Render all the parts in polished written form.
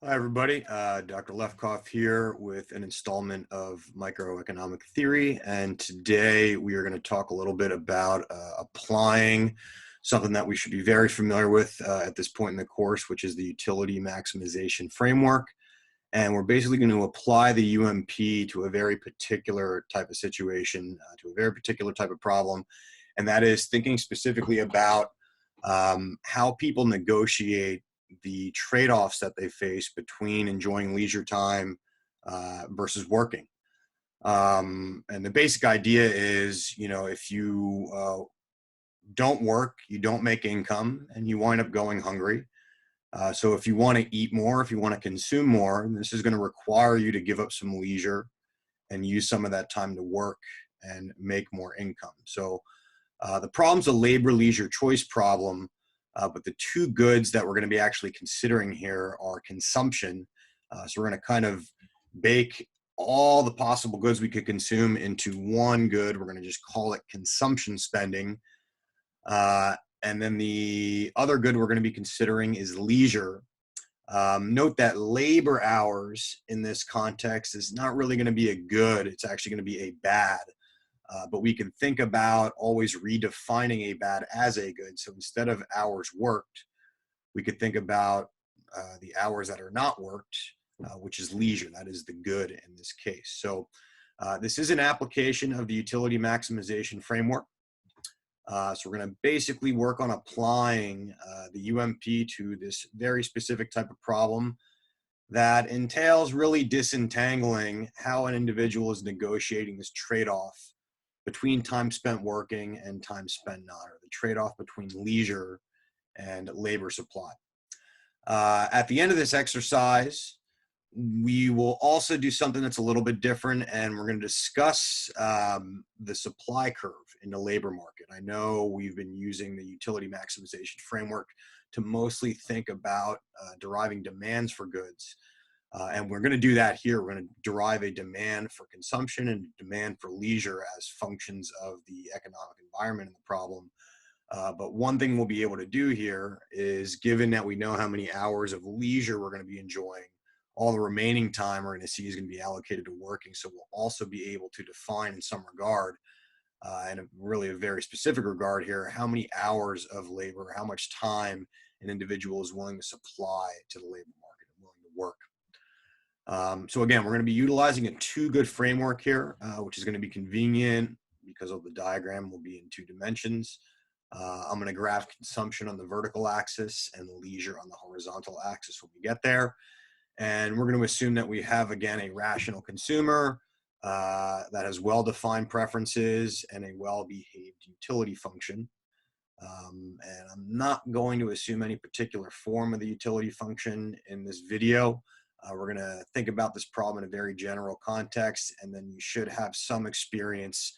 Hi, everybody. Dr. Lefkoff here with an installment of Microeconomic Theory. And today we are going to talk a little bit about applying something that we should be very familiar with at this point in the course, which is the utility maximization framework. And we're basically going to apply the UMP to a very particular type of situation, to a very particular type of problem. And that is thinking specifically about how people negotiate the trade-offs that they face between enjoying leisure time versus working. And the basic idea is, if you don't work, you don't make income, and you wind up going hungry. So if you want to eat more, if you want to consume more, this is going to require you to give up some leisure and use some of that time to work and make more income. So the problem's a labor-leisure choice problem, but the two goods that we're going to be actually considering here are consumption. So we're going to kind of bake all the possible goods we could consume into one good. We're going to just call it consumption spending. And then the other good we're going to be considering is leisure. Note that labor hours in this context is not really going to be a good. It's actually going to be a bad. But we can think about always redefining a bad as a good. So instead of hours worked, we could think about the hours that are not worked, which is leisure. That is the good in this case. So this is an application of the utility maximization framework. So we're going to basically work on applying the UMP to this very specific type of problem that entails really disentangling how an individual is negotiating this trade-off between time spent working and time spent not, or the trade-off between leisure and labor supply. At the end of this exercise, we will also do something that's a little bit different, and we're going to discuss the supply curve in the labor market. I know we've been using the utility maximization framework to mostly think about deriving demands for goods. And we're going to do that here. We're going to derive a demand for consumption and a demand for leisure as functions of the economic environment in the problem. But one thing we'll be able to do here is, given that we know how many hours of leisure we're going to be enjoying, all the remaining time we're going to see is going to be allocated to working. So we'll also be able to define in some regard, and really a very specific regard here, how many hours of labor, how much time an individual is willing to supply to the labor market and willing to work. So again, we're going to be utilizing a two-good framework here, which is going to be convenient because of the diagram will be in two dimensions. I'm going to graph consumption on the vertical axis and leisure on the horizontal axis when we get there. And we're going to assume that we have, again, a rational consumer that has well-defined preferences and a well-behaved utility function. And I'm not going to assume any particular form of the utility function in this video. We're going to think about this problem in a very general context, and then you should have some experience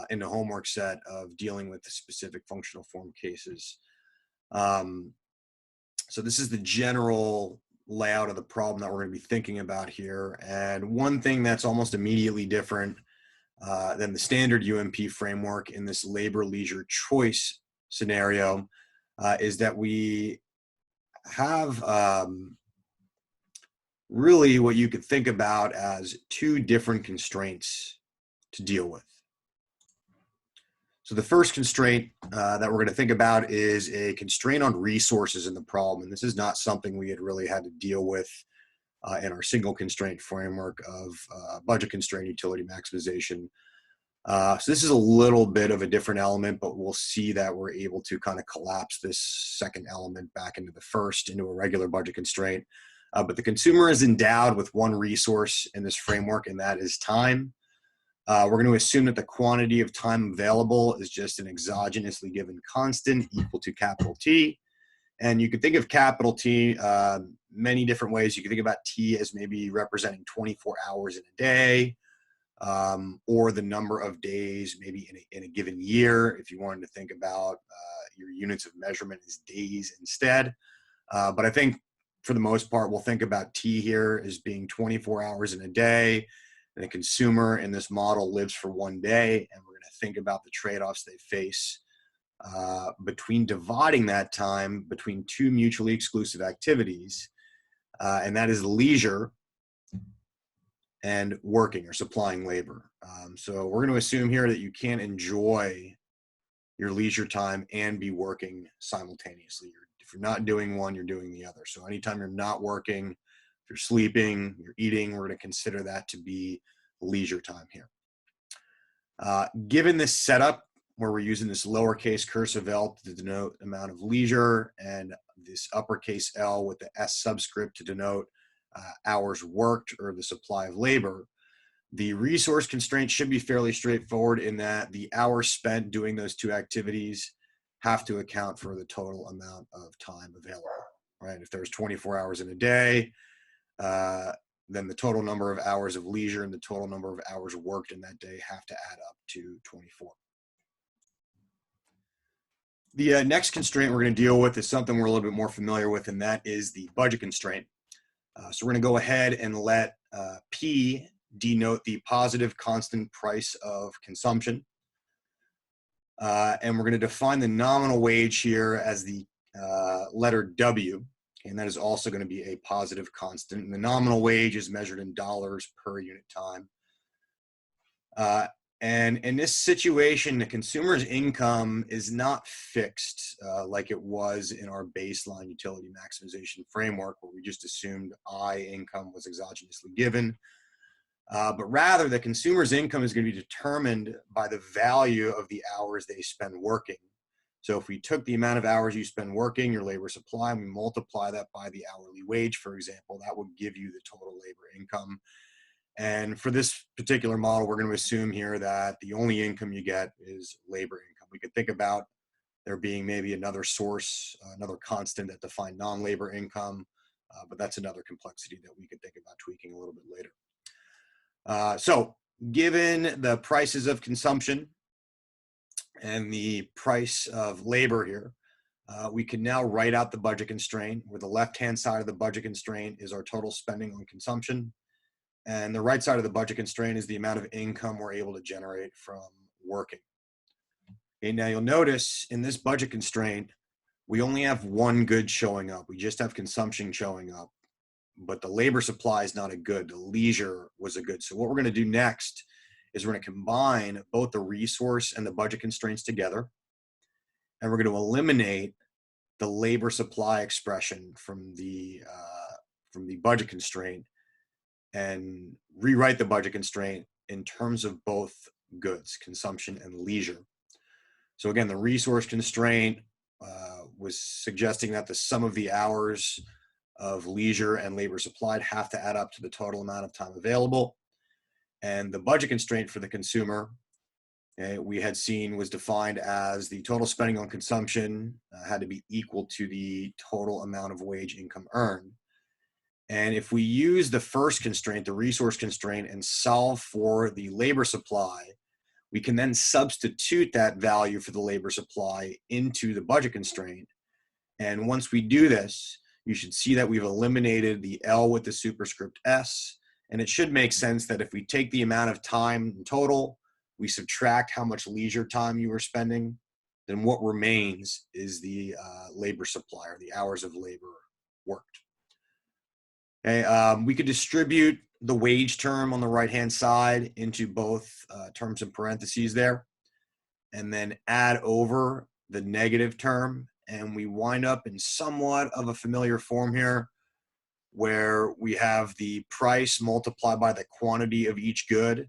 in the homework set of dealing with the specific functional form cases. So this is the general layout of the problem that we're going to be thinking about here. And one thing that's almost immediately different than the standard UMP framework in this labor-leisure choice scenario is that we have really what you could think about as two different constraints to deal with. So the first constraint that we're going to think about is a constraint on resources in the problem. And this is not something we had really had to deal with in our single constraint framework of budget constraint utility maximization. So this is a little bit of a different element, but we'll see that we're able to kind of collapse this second element back into the first, into a regular budget constraint. But the consumer is endowed with one resource in this framework, and that is time. We're going to assume that the quantity of time available is just an exogenously given constant equal to capital T. And you could think of capital T many different ways. You can think about T as maybe representing 24 hours in a day, or the number of days maybe in a given year, if you wanted to think about your units of measurement as days instead. But I think for the most part, we'll think about T here as being 24 hours in a day. And the consumer in this model lives for one day, and we're going to think about the trade-offs they face between dividing that time between two mutually exclusive activities and that is leisure and working or supplying labor. So we're going to assume here that you can't enjoy your leisure time and be working simultaneously. If you're not doing one, you're doing the other. So anytime you're not working, if you're sleeping, you're eating, we're going to consider that to be leisure time here. Given this setup where we're using this lowercase cursive L to denote amount of leisure and this uppercase L with the S subscript to denote hours worked or the supply of labor, the resource constraint should be fairly straightforward in that the hours spent doing those two activities have to account for the total amount of time available, right? If there's 24 hours in a day, then the total number of hours of leisure and the total number of hours worked in that day have to add up to 24. The next constraint we're going to deal with is something we're a little bit more familiar with, and that is the budget constraint. So we're going to go ahead and let P denote the positive constant price of consumption. And we're going to define the nominal wage here as the letter W, and that is also going to be a positive constant. And the nominal wage is measured in dollars per unit time. And in this situation, the consumer's income is not fixed like it was in our baseline utility maximization framework, where we just assumed I income was exogenously given. But rather, the consumer's income is going to be determined by the value of the hours they spend working. So if we took the amount of hours you spend working, your labor supply, and we multiply that by the hourly wage, for example, that would give you the total labor income. And for this particular model, we're going to assume here that the only income you get is labor income. We could think about there being maybe another source, another constant that defined non-labor income, but that's another complexity that we could think about tweaking a little bit later. So given the prices of consumption and the price of labor here, we can now write out the budget constraint, where the left-hand side of the budget constraint is our total spending on consumption. And the right side of the budget constraint is the amount of income we're able to generate from working. Okay, now you'll notice in this budget constraint, we only have one good showing up. We just have consumption showing up, but the labor supply is not a good. The leisure was a good. So what we're going to do next is we're going to combine both the resource and the budget constraints together, and we're going to eliminate the labor supply expression from the budget constraint and rewrite the budget constraint in terms of both goods, consumption and leisure. So again, the resource constraint was suggesting that the sum of the hours of leisure and labor supplied have to add up to the total amount of time available. And the budget constraint for the consumer, we had seen, was defined as the total spending on consumption had to be equal to the total amount of wage income earned. And if we use the first constraint, the resource constraint, and solve for the labor supply, we can then substitute that value for the labor supply into the budget constraint. And once we do this, you should see that we've eliminated the L with the superscript S. And it should make sense that if we take the amount of time in total, we subtract how much leisure time you were spending, then what remains is the labor supply, or the hours of labor worked. Okay, we could distribute the wage term on the right-hand side into both terms and parentheses there, and then add over the negative term, and we wind up in somewhat of a familiar form here, where we have the price multiplied by the quantity of each good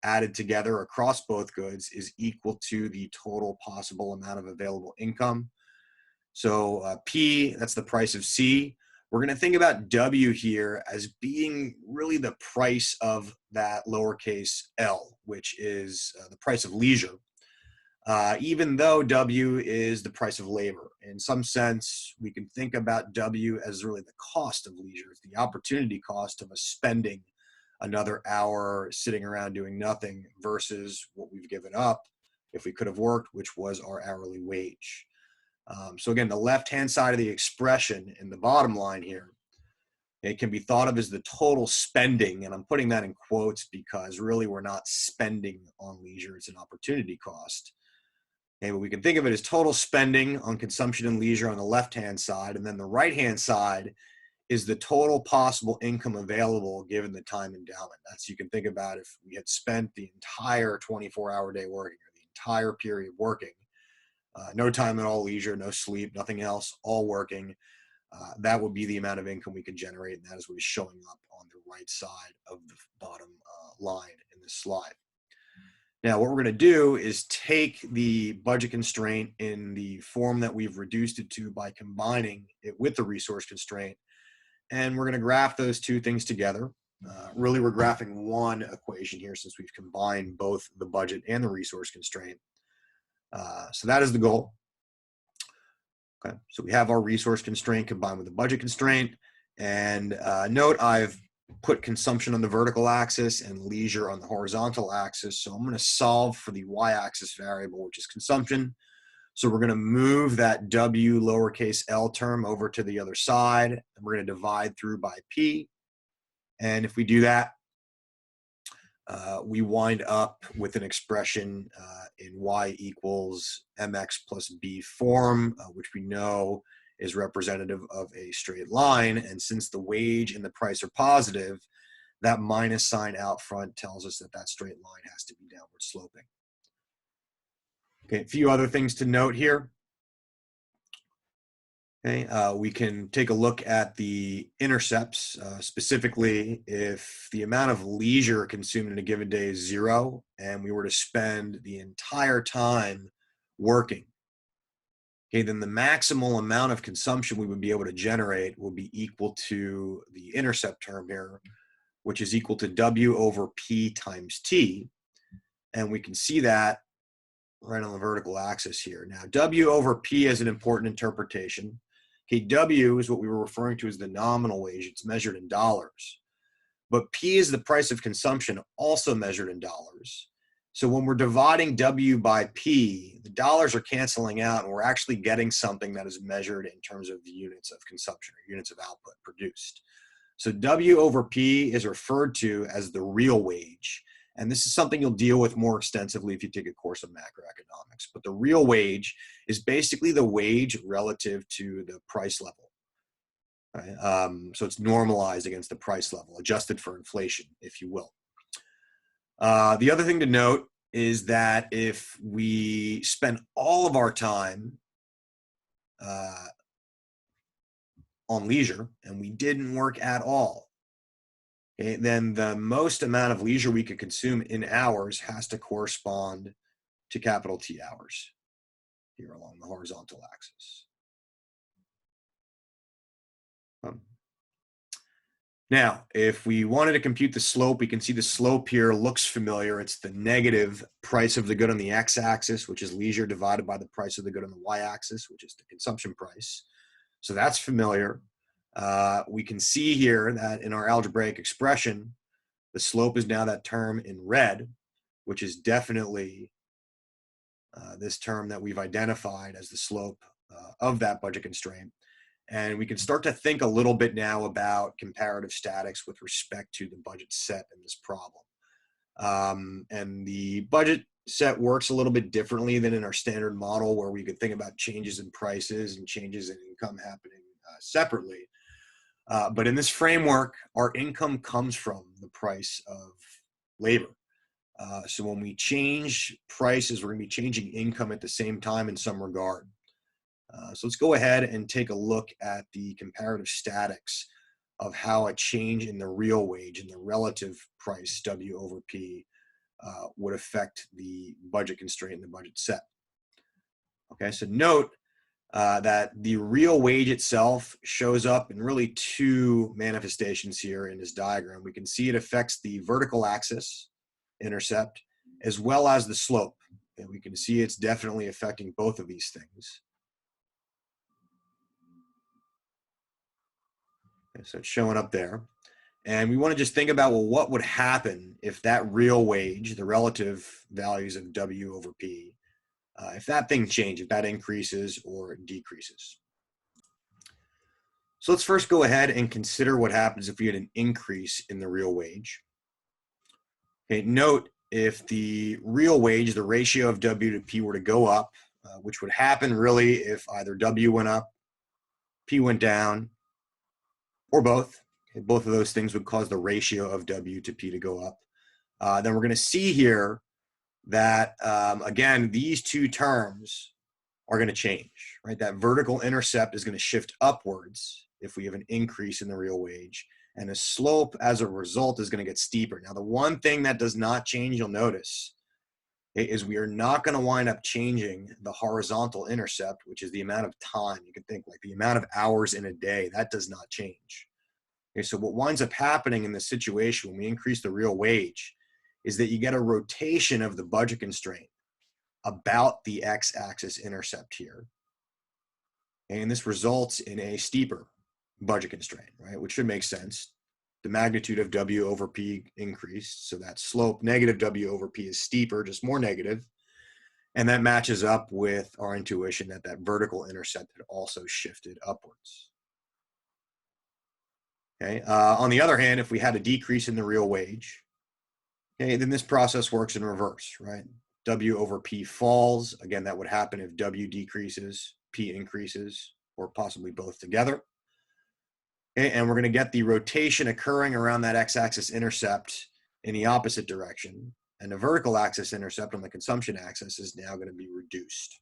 added together across both goods is equal to the total possible amount of available income. So P, that's the price of C. We're going to think about W here as being really the price of that lowercase l, which is the price of leisure, even though W is the price of labor. In some sense, we can think about W as really the cost of leisure. It's the opportunity cost of us spending another hour sitting around doing nothing versus what we've given up if we could have worked, which was our hourly wage. So again, the left-hand side of the expression in the bottom line here, it can be thought of as the total spending, and I'm putting that in quotes because really we're not spending on leisure, it's an opportunity cost. Okay, but we can think of it as total spending on consumption and leisure on the left-hand side, and then the right-hand side is the total possible income available given the time endowment. That's, you can think about if we had spent the entire 24-hour day working, or the entire period working, no time at all, leisure, no sleep, nothing else, all working, that would be the amount of income we could generate, and that is what is showing up on the right side of the bottom line in this slide. Now, what we're going to do is take the budget constraint in the form that we've reduced it to by combining it with the resource constraint, and we're going to graph those two things together. Really, we're graphing one equation here since we've combined both the budget and the resource constraint. So that is the goal. Okay, so we have our resource constraint combined with the budget constraint. And note I've put consumption on the vertical axis and leisure on the horizontal axis. So I'm going to solve for the y-axis variable, which is consumption. So we're going to move that W lowercase l term over to the other side, and we're going to divide through by P. And if we do that, we wind up with an expression in y equals mx plus b form, which we know is representative of a straight line. And since the wage and the price are positive, that minus sign out front tells us that that straight line has to be downward sloping. Okay, a few other things to note here. Okay, we can take a look at the intercepts, specifically if the amount of leisure consumed in a given day is 0 and we were to spend the entire time working. Okay, then the maximal amount of consumption we would be able to generate will be equal to the intercept term here, which is equal to W over P times T. And we can see that right on the vertical axis here. Now, W over P is an important interpretation. Okay, W is what we were referring to as the nominal wage. It's measured in dollars. But P is the price of consumption, also measured in dollars. So when we're dividing W by P, the dollars are canceling out, and we're actually getting something that is measured in terms of the units of consumption, or units of output produced. So W over P is referred to as the real wage. And this is something you'll deal with more extensively if you take a course of macroeconomics. But the real wage is basically the wage relative to the price level. Right? So it's normalized against the price level, adjusted for inflation, if you will. The other thing to note is that if we spend all of our time on leisure and we didn't work at all, okay, then the most amount of leisure we could consume in hours has to correspond to capital T hours here along the horizontal axis. Now, if we wanted to compute the slope, we can see the slope here looks familiar. It's the negative price of the good on the x-axis, which is leisure, divided by the price of the good on the y-axis, which is the consumption price. So that's familiar. We can see here that in our algebraic expression, the slope is now that term in red, which is definitely this term that we've identified as the slope of that budget constraint. And we can start to think a little bit now about comparative statics with respect to the budget set in this problem. And the budget set works a little bit differently than in our standard model, where we could think about changes in prices and changes in income happening separately. But in this framework, our income comes from the price of labor. So when we change prices, we're going to be changing income at the same time in some regard. So let's go ahead and take a look at the comparative statics of how a change in the real wage and the relative price, W over P, would affect the budget constraint and the budget set. Okay, so note that the real wage itself shows up in really two manifestations here in this diagram. We can see it affects the vertical axis intercept as well as the slope. And we can see it's definitely affecting both of these things. Okay, so it's showing up there. And we want to just think about, well, what would happen if that real wage, the relative values of W over P, if that thing changes, if that increases or decreases. So let's first go ahead and consider what happens if we had an increase in the real wage. Okay, note if the real wage, the ratio of W to P, were to go up, which would happen really if either W went up, P went down, or both. Both of those things would cause the ratio of W to P to go up. Then we're going to see here that, again, these two terms are going to change, right? That vertical intercept is going to shift upwards if we have an increase in the real wage, and the slope as a result is going to get steeper. Now, the one thing that does not change, you'll notice, is we are not going to wind up changing the horizontal intercept, which is the amount of time. You can think like the amount of hours in a day. That does not change. Okay, so what winds up happening in this situation when we increase the real wage is that you get a rotation of the budget constraint about the x-axis intercept here. And this results in a steeper budget constraint, right? Which should make sense. The magnitude of W over P increased, so that slope, negative W over P, is steeper, just more negative. And that matches up with our intuition that that vertical intercept had also shifted upwards. Okay. On the other hand, if we had a decrease in the real wage, okay, then this process works in reverse, right? W over P falls. Again, that would happen if W decreases, P increases, or possibly both together. Okay, and we're going to get the rotation occurring around that x-axis intercept in the opposite direction. And the vertical axis intercept on the consumption axis is now going to be reduced.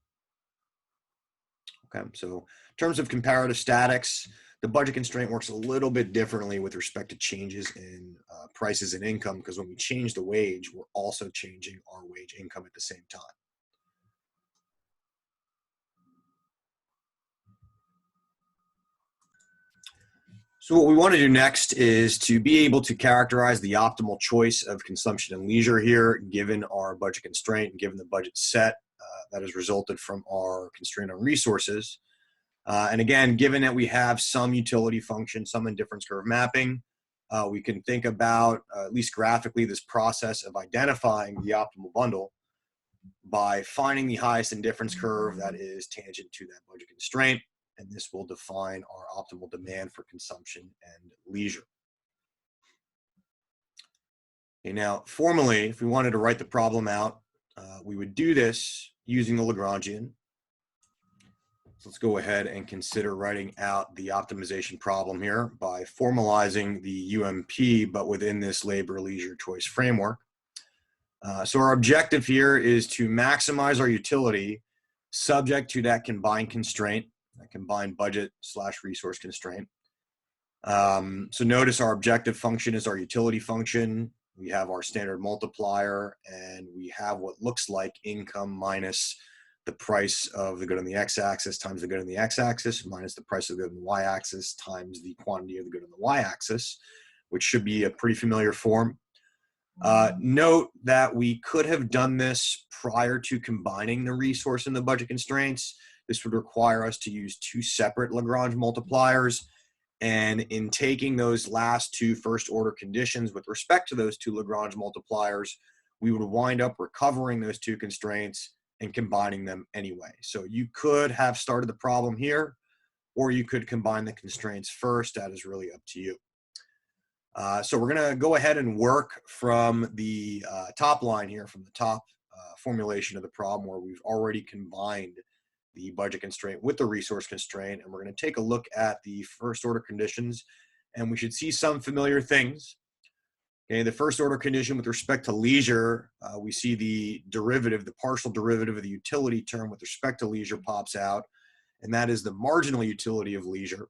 Okay, so in terms of comparative statics, the budget constraint works a little bit differently with respect to changes in prices and income, because when we change the wage, we're also changing our wage income at the same time. So what we want to do next is to be able to characterize the optimal choice of consumption and leisure here, given our budget constraint and given the budget set that has resulted from our constraint on resources. And again, given that we have some utility function, some indifference curve mapping, we can think about, at least graphically, this process of identifying the optimal bundle by finding the highest indifference curve that is tangent to that budget constraint. And this will define our optimal demand for consumption and leisure. Okay, now, formally, if we wanted to write the problem out, we would do this using the Lagrangian. So let's go ahead and consider writing out the optimization problem here by formalizing the UMP, but within this labor-leisure choice framework. So our objective here is to maximize our utility subject to that combined constraint, that combined budget/resource constraint. So notice our objective function is our utility function. We have our standard multiplier, and we have what looks like income minus the price of the good on the x-axis times the good on the x-axis minus the price of the good on the y-axis times the quantity of the good on the y-axis, which should be a pretty familiar form. Note that we could have done this prior to combining the resource and the budget constraints. This would require us to use two separate Lagrange multipliers. And in taking those last two first order conditions with respect to those two Lagrange multipliers, we would wind up recovering those two constraints and combining them anyway. So you could have started the problem here, or you could combine the constraints first. That is really up to you. So we're going to go ahead and work from the top line here, from the top formulation of the problem, where we've already combined the budget constraint with the resource constraint. And we're going to take a look at the first order conditions, and we should see some familiar things. Okay, the first order condition with respect to leisure, we see the derivative, the partial derivative of the utility term with respect to leisure pops out, and that is the marginal utility of leisure.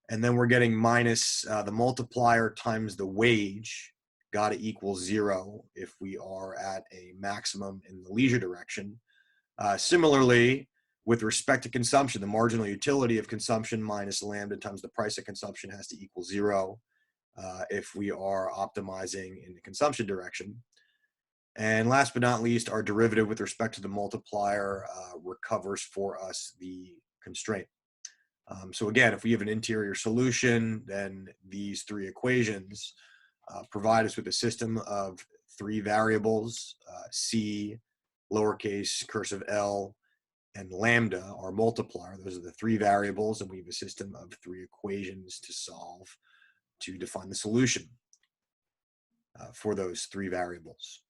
And then we're getting minus the multiplier times the wage, got to equal 0 if we are at a maximum in the leisure direction. Similarly, with respect to consumption, the marginal utility of consumption minus lambda times the price of consumption has to equal 0 if we are optimizing in the consumption direction. And last but not least, our derivative with respect to the multiplier recovers for us the constraint. So again, if we have an interior solution, then these three equations provide us with a system of three variables, C, lowercase cursive l, and lambda, our multiplier. Those are the three variables, and we have a system of three equations to solve to define the solution for those three variables.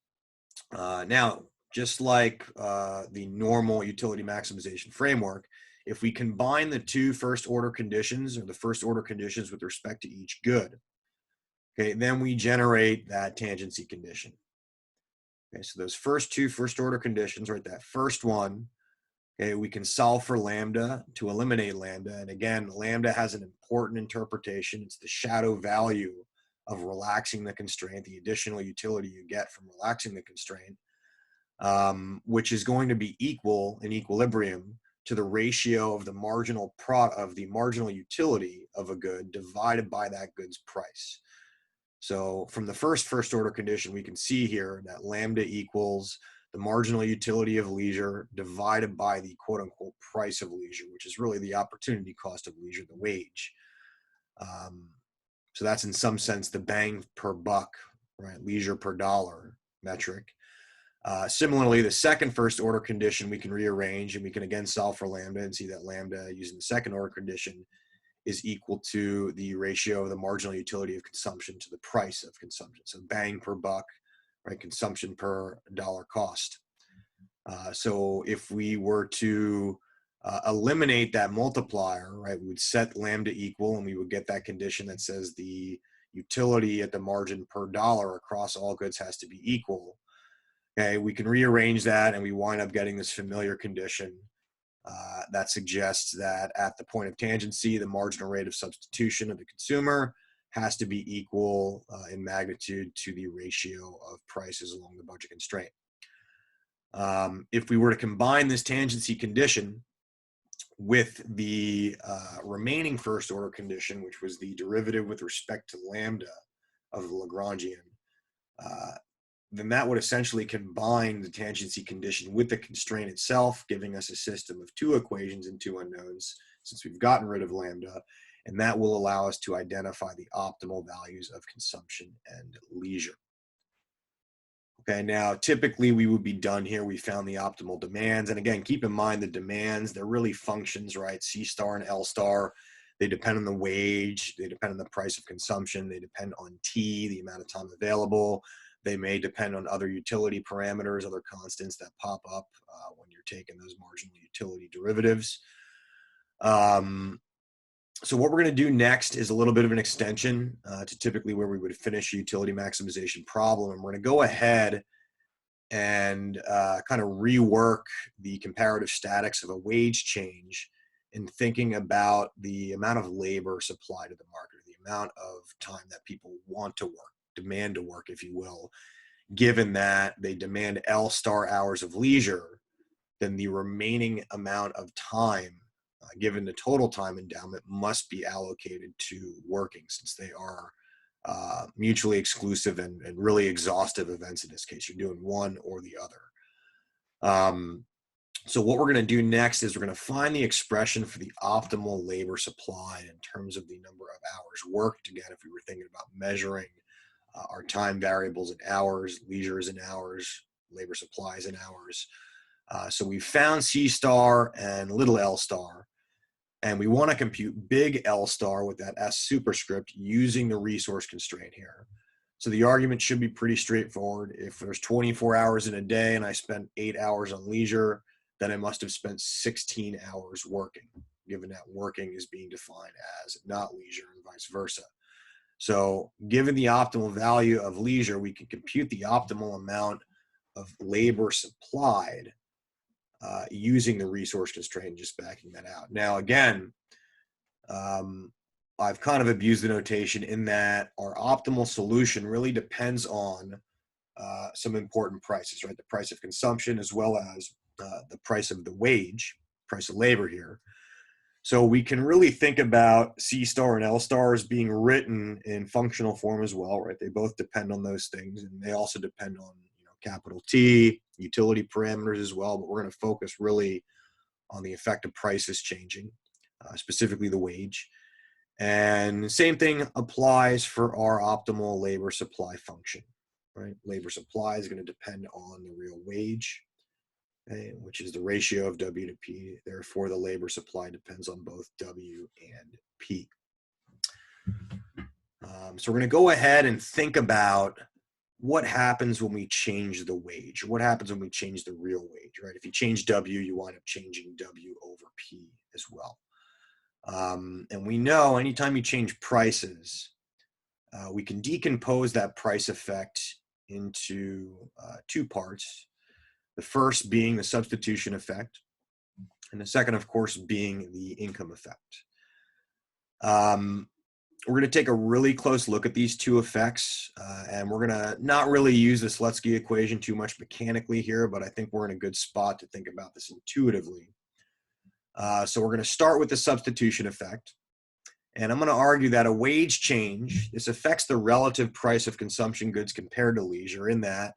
Now, just like the normal utility maximization framework, if we combine the two first order conditions, or the first order conditions with respect to each good, okay, then we generate that tangency condition. Okay, so those first two first order conditions, right, that first one, okay, we can solve for lambda to eliminate lambda. And again, lambda has an important interpretation. It's the shadow value of relaxing the constraint, the additional utility you get from relaxing the constraint, which is going to be equal in equilibrium to the ratio of the marginal utility of a good divided by that good's price. So from the first order condition, we can see here that lambda equals the marginal utility of leisure divided by the quote unquote price of leisure, which is really the opportunity cost of leisure, the wage. So that's in some sense the bang per buck, right? Leisure per dollar metric. Similarly, the second first order condition we can rearrange, and we can again solve for lambda and see that lambda using the second order condition is equal to the ratio of the marginal utility of consumption to the price of consumption. So bang per buck, right? Consumption per dollar cost. So if we were to eliminate that multiplier, right, we would set lambda equal, and we would get that condition that says the utility at the margin per dollar across all goods has to be equal. Okay, we can rearrange that, and we wind up getting this familiar condition that suggests that at the point of tangency, the marginal rate of substitution of the consumer has to be equal in magnitude to the ratio of prices along the budget constraint. If we were to combine this tangency condition with the remaining first order condition, which was the derivative with respect to lambda of the Lagrangian, then that would essentially combine the tangency condition with the constraint itself, giving us a system of two equations and two unknowns, since we've gotten rid of lambda, and that will allow us to identify the optimal values of consumption and leisure. Okay, now typically we would be done here. We found the optimal demands, and again, keep in mind the demands, they're really functions, right? C star and L star, they depend on the wage, they depend on the price of consumption, they depend on T, the amount of time available. They may depend on other utility parameters, other constants that pop up when you're taking those marginal utility derivatives. So what we're going to do next is a little bit of an extension to typically where we would finish a utility maximization problem. And we're going to go ahead and kind of rework the comparative statics of a wage change in thinking about the amount of labor supplied to the market, the amount of time that people want to work, demand to work, if you will, given that they demand L star hours of leisure, then the remaining amount of time given the total time endowment must be allocated to working, since they are mutually exclusive and really exhaustive events. In this case, you're doing one or the other. So what we're going to do next is we're going to find the expression for the optimal labor supply in terms of the number of hours worked. Again, if we were thinking about measuring our time variables in hours, leisure is in hours, labor supply is in hours. So we found C star and little L star, and we want to compute big L star with that S superscript using the resource constraint here. So the argument should be pretty straightforward. If there's 24 hours in a day and I spent 8 hours on leisure, then I must have spent 16 hours working, given that working is being defined as not leisure and vice versa. So given the optimal value of leisure, we can compute the optimal amount of labor supplied using the resource constraint, just backing that out. Now, again, I've kind of abused the notation in that our optimal solution really depends on some important prices, right? The price of consumption as well as the price of the wage, price of labor here. So we can really think about C star and L star as being written in functional form as well, right? They both depend on those things, and they also depend on capital T, utility parameters as well, but we're going to focus really on the effect of prices changing, specifically the wage. And same thing applies for our optimal labor supply function, right? Labor supply is going to depend on the real wage, okay, which is the ratio of W to P. Therefore, the labor supply depends on both W and P. So we're going to go ahead and think about what happens when we change the wage? What happens when we change the real wage, right? If you change W, you wind up changing W over P as well. And we know anytime you change prices, we can decompose that price effect into two parts. The first being the substitution effect, and the second, of course, being the income effect. We're going to take a really close look at these two effects, and we're going to not really use the Slutsky equation too much mechanically here, but I think we're in a good spot to think about this intuitively. So we're going to start with the substitution effect, and I'm going to argue that a wage change, this affects the relative price of consumption goods compared to leisure, in that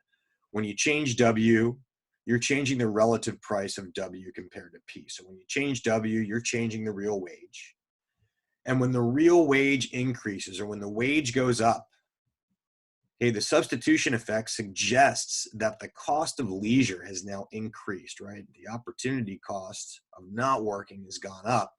when you change W, you're changing the relative price of W compared to P. So when you change W, you're changing the real wage. And when the real wage increases, or when the wage goes up, okay, the substitution effect suggests that the cost of leisure has now increased, right? The opportunity cost of not working has gone up.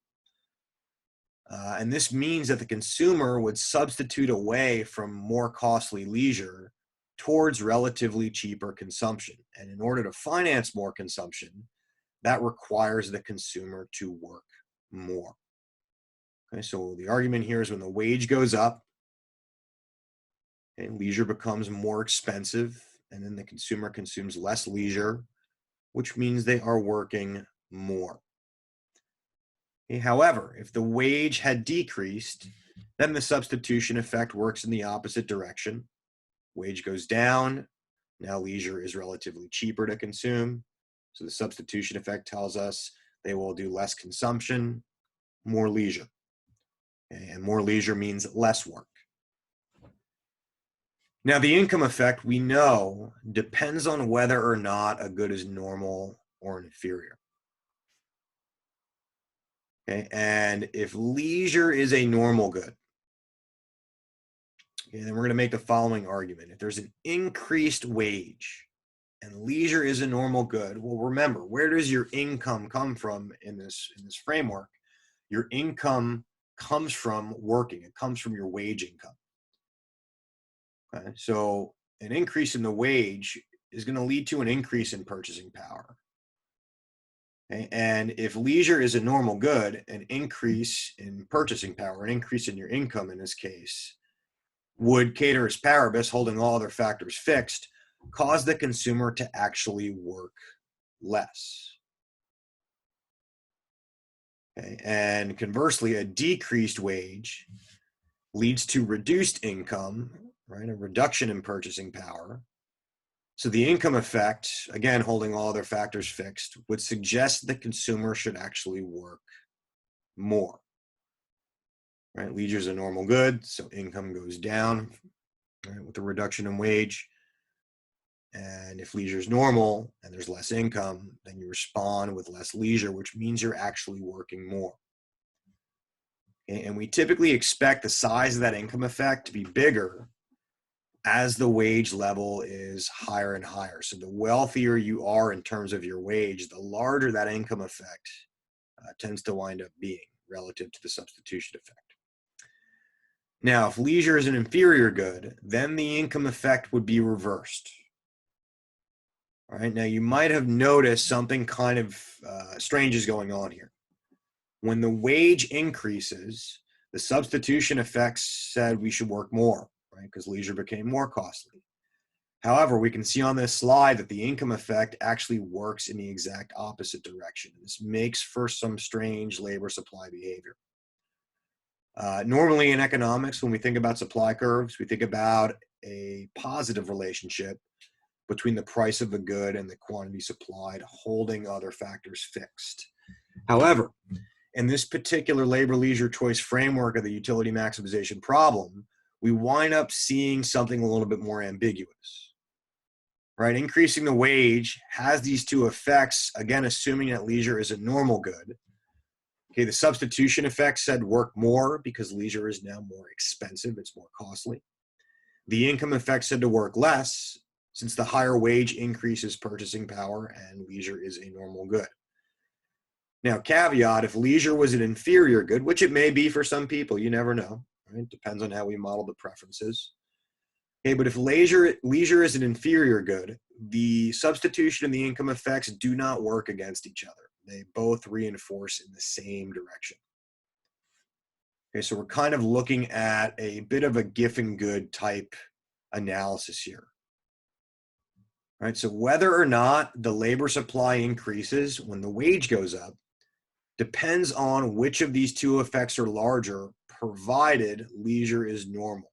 And this means that the consumer would substitute away from more costly leisure towards relatively cheaper consumption. And in order to finance more consumption, that requires the consumer to work more. Okay, so the argument here is when the wage goes up, okay, leisure becomes more expensive, and then the consumer consumes less leisure, which means they are working more. Okay, however, if the wage had decreased, then the substitution effect works in the opposite direction. Wage goes down, now leisure is relatively cheaper to consume. So the substitution effect tells us they will do less consumption, more leisure. Okay, and more leisure means less work. Now the income effect, we know, depends on whether or not a good is normal or inferior. Okay, and if leisure is a normal good, okay, then we're going to make the following argument. If there's an increased wage and leisure is a normal good, well, remember, where does your income come from in this framework? Your income comes from working. It comes from your wage income. Okay, so an increase in the wage is going to lead to an increase in purchasing power. Okay, and if leisure is a normal good, an increase in purchasing power, an increase in your income in this case, would ceteris paribus, holding all other factors fixed, cause the consumer to actually work less. Okay, and conversely, a decreased wage leads to reduced income, right? A reduction in purchasing power. So the income effect, again, holding all other factors fixed, would suggest the consumer should actually work more. Right? Leisure is a normal good, so income goes down, right, with a reduction in wage. And if leisure is normal and there's less income, then you respond with less leisure, which means you're actually working more. And we typically expect the size of that income effect to be bigger as the wage level is higher and higher. So the wealthier you are in terms of your wage, the larger that income effect tends to wind up being relative to the substitution effect. Now, if leisure is an inferior good, then the income effect would be reversed. All right, now you might have noticed something kind of strange is going on here. When the wage increases, the substitution effects said we should work more, right? Because leisure became more costly. However, we can see on this slide that the income effect actually works in the exact opposite direction. This makes for some strange labor supply behavior. Normally in economics, when we think about supply curves, we think about a positive relationship between the price of the good and the quantity supplied, holding other factors fixed. However, in this particular labor leisure choice framework of the utility maximization problem, we wind up seeing something a little bit more ambiguous. Right? Increasing the wage has these two effects, again, assuming that leisure is a normal good. Okay, the substitution effect said work more because leisure is now more expensive, it's more costly. The income effect said to work less since the higher wage increases purchasing power and leisure is a normal good. Now, caveat, if leisure was an inferior good, which it may be for some people, you never know, right? Depends on how we model the preferences. Okay, but if leisure is an inferior good, the substitution and the income effects do not work against each other. They both reinforce in the same direction. Okay, so we're kind of looking at a bit of a Giffen good type analysis here. All right, so whether or not the labor supply increases when the wage goes up depends on which of these two effects are larger, provided leisure is normal,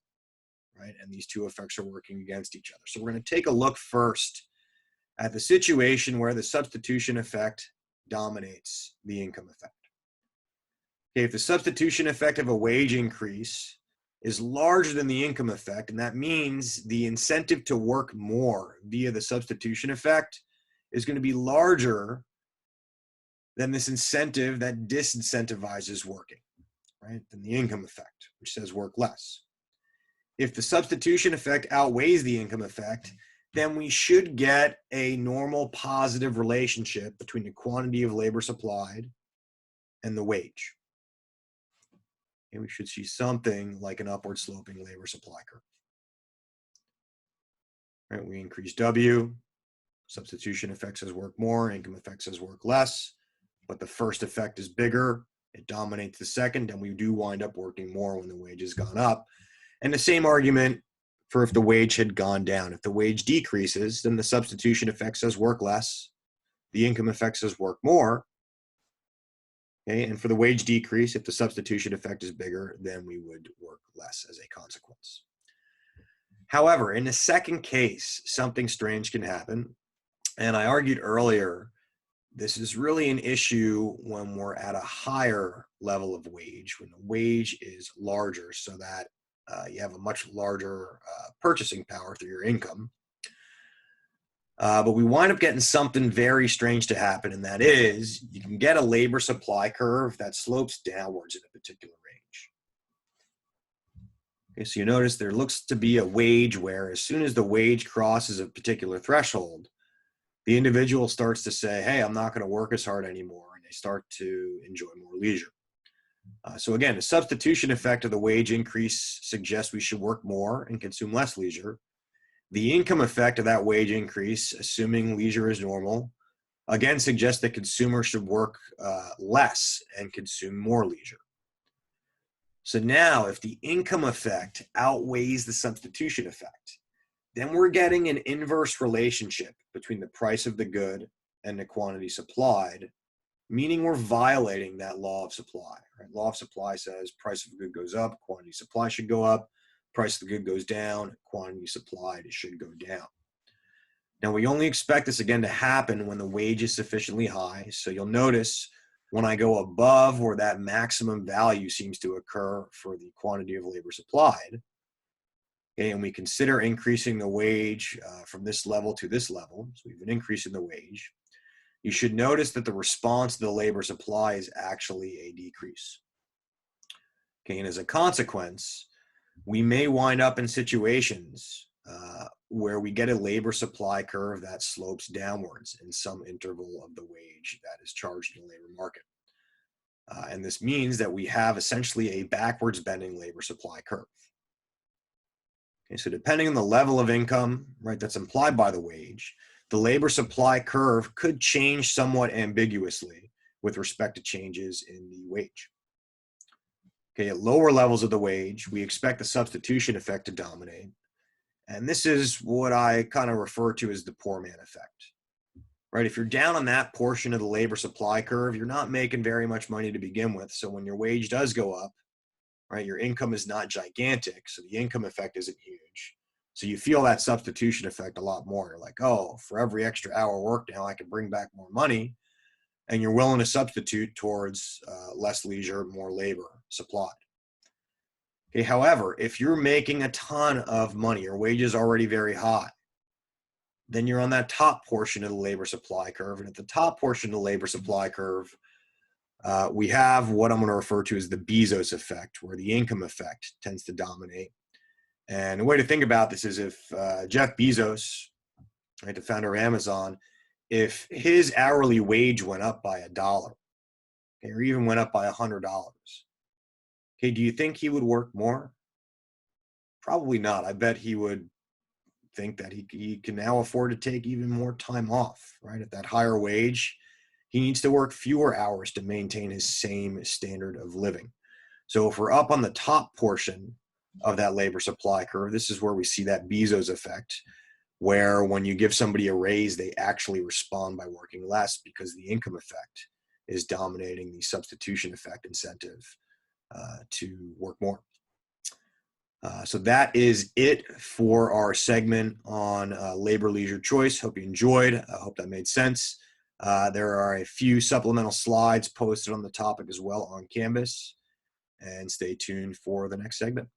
right? And these two effects are working against each other. So we're going to take a look first at the situation where the substitution effect dominates the income effect. Okay, if the substitution effect of a wage increase is larger than the income effect, and that means the incentive to work more via the substitution effect is going to be larger than this incentive that disincentivizes working, right? Than the income effect, which says work less. If the substitution effect outweighs the income effect, then we should get a normal positive relationship between the quantity of labor supplied and the wage. And we should see something like an upward sloping labor supply curve. Right, we increase W, substitution effect says work more, income effect says work less, but the first effect is bigger, it dominates the second, and we do wind up working more when the wage has gone up. And the same argument for if the wage had gone down. If the wage decreases, then the substitution effect says work less, the income effect says work more. Okay, and for the wage decrease, if the substitution effect is bigger, then we would work less as a consequence. However, in the second case, something strange can happen. And I argued earlier, this is really an issue when we're at a higher level of wage, when the wage is larger, so that you have a much larger purchasing power through your income. But we wind up getting something very strange to happen, and that is you can get a labor supply curve that slopes downwards in a particular range. Okay, so you notice there looks to be a wage where as soon as the wage crosses a particular threshold, the individual starts to say, hey, I'm not going to work as hard anymore, and they start to enjoy more leisure. So again, the substitution effect of the wage increase suggests we should work more and consume less leisure. The income effect of that wage increase, assuming leisure is normal, again suggests that consumers should work less and consume more leisure. So now, if the income effect outweighs the substitution effect, then we're getting an inverse relationship between the price of the good and the quantity supplied, meaning we're violating that law of supply. Right? Law of supply says price of the good goes up, quantity supply should go up. Price of the good goes down, quantity supplied should go down. Now, we only expect this again to happen when the wage is sufficiently high. So you'll notice when I go above where that maximum value seems to occur for the quantity of labor supplied, okay, and we consider increasing the wage from this level to this level, so we've been increasing the wage, you should notice that the response to the labor supply is actually a decrease. Okay, and as a consequence, we may wind up in situations where we get a labor supply curve that slopes downwards in some interval of the wage that is charged in the labor market. And this means that we have essentially a backwards bending labor supply curve. Okay, so depending on the level of income, right, that's implied by the wage, the labor supply curve could change somewhat ambiguously with respect to changes in the wage. Okay, at lower levels of the wage, we expect the substitution effect to dominate. And this is what I kind of refer to as the poor man effect. Right? If you're down on that portion of the labor supply curve, you're not making very much money to begin with. So when your wage does go up, right, your income is not gigantic. So the income effect isn't huge. So you feel that substitution effect a lot more. You're like, oh, for every extra hour work now, I can bring back more money. And you're willing to substitute towards less leisure, more labor supplied. Okay, however, if you're making a ton of money, your wage is already very high, then you're on that top portion of the labor supply curve. And at the top portion of the labor supply curve, we have what I'm going to refer to as the Bezos effect, where the income effect tends to dominate. And the way to think about this is if Jeff Bezos, right, the founder of Amazon, if his hourly wage went up by $1, okay, or even went up by $100, okay, do you think he would work more? Probably not. I bet he would think that he can now afford to take even more time off, right? At that higher wage, he needs to work fewer hours to maintain his same standard of living. So if we're up on the top portion of that labor supply curve, this is where we see that Bezos effect, where when you give somebody a raise, they actually respond by working less because the income effect is dominating the substitution effect incentive to work more. So that is it for our segment on labor leisure choice. Hope you enjoyed. I hope that made sense. There are a few supplemental slides posted on the topic as well on Canvas, and stay tuned for the next segment.